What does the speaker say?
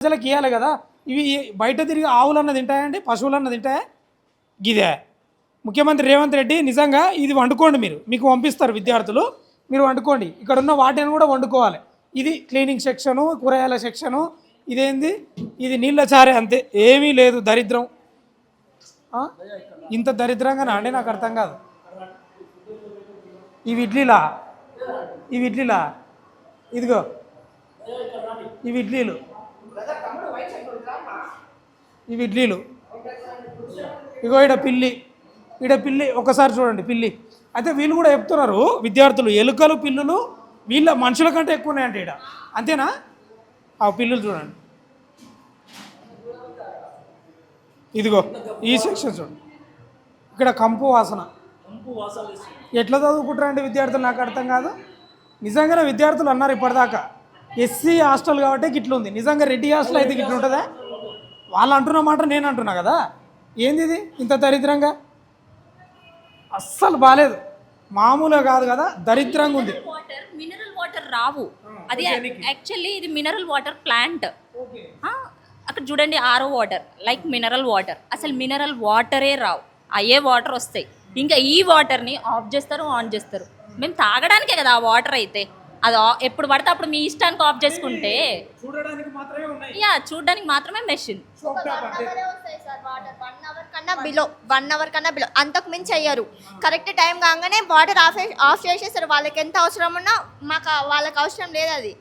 ప్రజలకు ఇవ్వాలి కదా. ఇవి బయట తిరిగి ఆవులన్న తింటాయండి, పశువులన్న తింటాయా? గిదే ముఖ్యమంత్రి రేవంత్ రెడ్డి నిజంగా ఇది వండుకోండి, మీకు పంపిస్తారు విద్యార్థులు, మీరు వండుకోండి. ఇక్కడ ఉన్న వాటిని కూడా వండుకోవాలి. ఇది క్లీనింగ్ సెక్షను, కూరగాయల సెక్షను, ఇదేంది, ఇది నీళ్ళ చారే, అంతే, ఏమీ లేదు. దరిద్రం ఇంత దరిద్రంగా అండి, నాకు అర్థం కాదు. ఇవి ఇడ్లీలా, ఇదిగో ఇవి ఇడ్లీలు, ఇగో ఈడ పిల్లి ఒకసారి చూడండి, పిల్లి. అయితే వీళ్ళు కూడా చెప్తున్నారు విద్యార్థులు, ఎలుకలు పిల్లులు వీళ్ళ మనుషుల కంటే ఎక్కువ ఉన్నాయంటే ఈడ, అంతేనా? ఆ పిల్లులు చూడండి, ఇదిగో ఈ సెక్షన్ చూడండి, ఇక్కడ కంపు వాసన. ఎట్లా చదువుకుంటారండి విద్యార్థులు, నాకు అర్థం కాదు. నిజంగానే విద్యార్థులు అన్నారు ఇప్పటిదాకా ఎస్సీ హాస్టల్ కాబట్టి గిట్ల ఉంది. నిజంగా రెడ్డి హాస్టల్ అయితే గిట్ల ఉంటుందా? వాళ్ళు అంటున్న మాట నేను అంటున్నా కదా. ఏంది ఇది ఇంత దరిద్రంగా? అస్సలు బాగాలేదు, మామూలుగా కాదు కదా, దరిద్రంగా ఉంది. మినరల్ వాటర్ రావు, అది యాక్చువల్లీ ఇది మినరల్ వాటర్ ప్లాంట్. అక్కడ చూడండి, RO water like mineral water, అసలు మినరల్ వాటరే రావు, అయ్యే వాటర్ వస్తాయి. ఇంకా ఈ వాటర్ని ఆఫ్ చేస్తారు, ఆన్ చేస్తారు. మేము తాగడానికే కదా ఆ వాటర్ అయితే, అది ఎప్పుడు పడితే అప్పుడు మీ ఇష్టానికి ఆఫ్ చేసుకుంటే చూడడానికి మాత్రమే మెషిన్. 1 అవర్ కన్నా బిలో అంతకు మించి అయ్యారు. కరెక్ట్ టైం కాగానే వాటర్ ఆఫ్ చేసేస్తారు. వాళ్ళకి ఎంత అవసరం ఉన్నా వాళ్ళకి అవసరం లేదు అది.